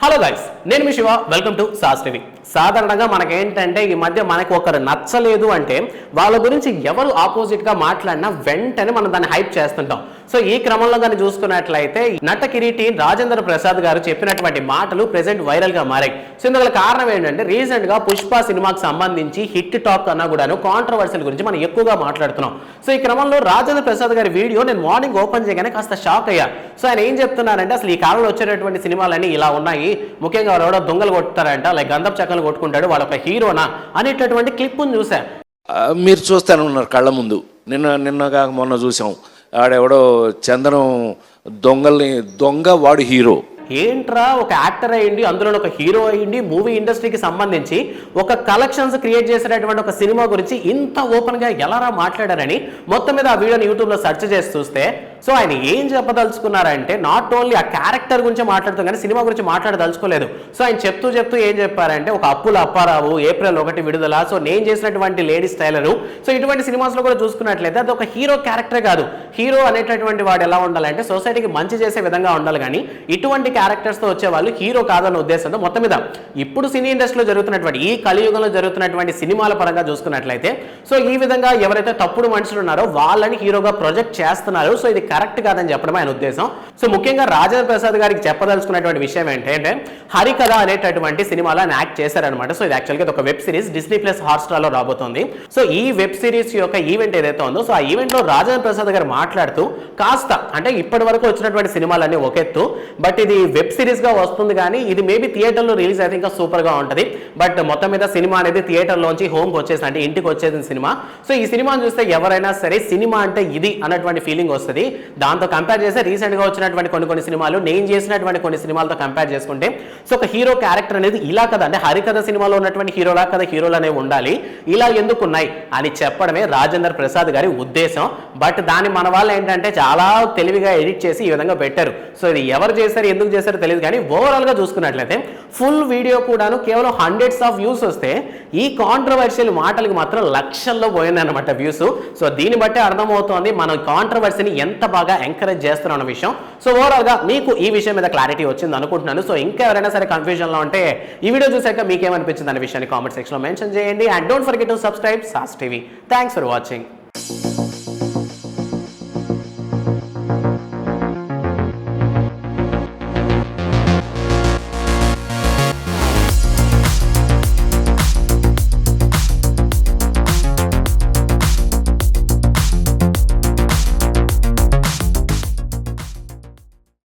Hello guys, నేను మీ Shiva. Welcome to SaaS TV. సాధారణంగా మనకేంటంటే ఈ మధ్య మనకు ఒకరు నచ్చలేదు అంటే వాళ్ళ గురించి ఎవరు ఆపోజిట్గా మాట్లాడినా వెంటనే మనం దాన్ని హైప్ చేస్తుంటాం. సో ఈ క్రమంలో కానీ చూసుకున్నట్లయితే నట కిరీటి రాజేంద్ర ప్రసాద్ గారు చెప్పినటువంటి మాటలు ప్రెసెంట్ వైరల్గా మారాయి. సో ఇందుకు కారణం ఏంటంటే రీసెంట్గా పుష్ప సినిమాకి సంబంధించి హిట్ టాక్ అన్నా కూడాను కాంట్రవర్సీల గురించి మనం ఎక్కువగా మాట్లాడుతున్నాం. సో ఈ క్రమంలో రాజేంద్ర ప్రసాద్ గారి వీడియో నేను మార్నింగ్ ఓపెన్ చేయగానే కాస్త షాక్ అయ్యా. సో ఆయన ఏం చెప్తున్నారంటే అసలు ఈ కాలంలో వచ్చేటటువంటి సినిమాలన్నీ ఇలా ఉన్నాయి, ముఖ్యంగా ఎవరో దొంగలు కొట్టుతారంట, లైక్ గంధపు చక్కలు కొట్టుకుంటాడు, వాళ్ళ ఒక హీరోనా అనేటటువంటి క్లిప్ను చూసా. మీరు చూస్తానే ఉన్నారు కళ్ళ ముందు. నిన్నగా మొన్న చూసాం, ఆడెవడో చందనం దొంగ వాడు హీరో. ఏంట్రా, ఒక యాక్టర్ అయ్యింది, అందులో ఒక హీరో అయ్యింది, మూవీ ఇండస్ట్రీకి సంబంధించి ఒక కలెక్షన్స్ క్రియేట్ చేసేటటువంటి ఒక సినిమా గురించి ఇంత ఓపెన్గా ఎలారా మాట్లాడారని మొత్తం మీద ఆ వీడియోని యూట్యూబ్లో సెర్చ్ చేసి చూస్తే సో ఆయన ఏం చెప్పదలుచుకున్నారంటే నాట్ ఓన్లీ ఆ క్యారెక్టర్ గురించి మాట్లాడుతాం కానీ సినిమా గురించి మాట్లాడదలుచుకోలేదు. సో ఆయన చెప్తూ ఏం చెప్పారంటే ఒక అప్పుల అప్పారావు April 1 విడుదల, సో నేను చేసినటువంటి లేడీస్ టైలరు, సో ఇటువంటి సినిమాస్లో కూడా చూసుకున్నట్లయితే అది ఒక హీరో క్యారెక్టరే కాదు. హీరో అనేటటువంటి వాడు ఎలా ఉండాలంటే సొసైటీకి మంచి చేసే విధంగా ఉండాలి, కానీ ఇటువంటి క్యారెక్టర్స్తో వచ్చే వాళ్ళు హీరో కాదన్న ఉద్దేశంతో మొత్తం మీద ఇప్పుడు సినీ ఇండస్ట్రీలో జరుగుతున్నటువంటి ఈ కలియుగంలో జరుగుతున్నటువంటి సినిమాల పరంగా చూసుకున్నట్లయితే సో ఈ విధంగా ఎవరైతే తప్పుడు మనుషులు ఉన్నారో వాళ్ళని హీరోగా ప్రొజెక్ట్ చేస్తున్నారు. సో ఇది కరెక్ట్ కాదని చెప్పడం ఆయన ఉద్దేశం. సో ముఖ్యంగా రాజేంద్ర ప్రసాద్ గారికి చెప్పదలుచుకున్నటువంటి విషయం ఏంటంటే హరికథ అనేటటువంటి సినిమాలో ఆయన యాక్ట్ చేశారనమాట. సో ఇది యాక్చువల్గా ఒక వెబ్ సిరీస్ Disney+ Hotstarలో రాబోతోంది. సో ఈ వెబ్ సిరీస్ యొక్క ఈవెంట్ ఏదైతే ఉందో సో ఆ ఈవెంట్లో రాజేంద్ర ప్రసాద్ గారు మాట్లాడుతూ కాస్త అంటే ఇప్పటి వరకు వచ్చినటువంటి సినిమాలన్నీ ఒకెత్తు, బట్ ఇది వెబ్ సిరీస్ గా వస్తుంది, కానీ ఇది మేబీ థియేటర్లో రిలీజ్ అయితే ఇంకా సూపర్ గా ఉంటుంది. బట్ మొత్తం మీద సినిమా అనేది థియేటర్లోంచి హోమ్కి వచ్చేసి అంటే ఇంటికి వచ్చేసిన సినిమా. సో ఈ సినిమాను చూస్తే ఎవరైనా సరే సినిమా అంటే ఇది అన్నటువంటి ఫీలింగ్ వస్తుంది. దాంతో కంపేర్ చేస్తే రీసెంట్ గా వచ్చినటువంటి కొన్ని సినిమాలు నేను చేసినటువంటి కొన్ని సినిమాలతో కంపేర్ చేసుకుంటే సో ఒక హీరో క్యారెక్టర్ అనేది ఇలా కదా అంటే హరికథ సినిమాలో ఉన్నటువంటి హీరోలా కదా హీరోలు అనేవి ఉండాలి, ఇలా ఎందుకు ఉన్నాయి అని చెప్పడమే రాజేంద్ర ప్రసాద్ గారి ఉద్దేశం. బట్ దాన్ని మన వాళ్ళు ఏంటంటే చాలా తెలివిగా ఎడిట్ చేసి ఈ విధంగా పెట్టారు. సో ఇది ఎవరు చేశారు ఎందుకు చేశారో తెలియదు, కానీ ఓవరాల్ గా చూసుకున్నట్లయితే ఫుల్ వీడియో కూడాను కేవలం హండ్రెడ్స్ ఆఫ్ వ్యూస్ వస్తే ఈ కాంట్రవర్షియల్ మాటలకు మాత్రం లక్షల్లో పోయింది అనమాట వ్యూస్. సో దీన్ని బట్టే అర్థమవుతోంది మనం కాంట్రవర్సీని ఎంత బాగా ఎంకరేజ్ చేస్తున్నాం అన్న విషయం. సో ఓవరాల్ గా మీకు ఈ విషయం మీద క్లారిటీ వచ్చింది అనుకుంటున్నాను. సో ఇంకా ఎవరైనా సరే కన్ఫ్యూజన్ లో ఉంటే ఈ వీడియో చూసాక మీకేమనిపించింది అనే విషయాన్ని కామెంట్ సెక్షన్ లో మెన్షన్ చేయండి. And don't forget to subscribe sauce TV. Thanks for watching.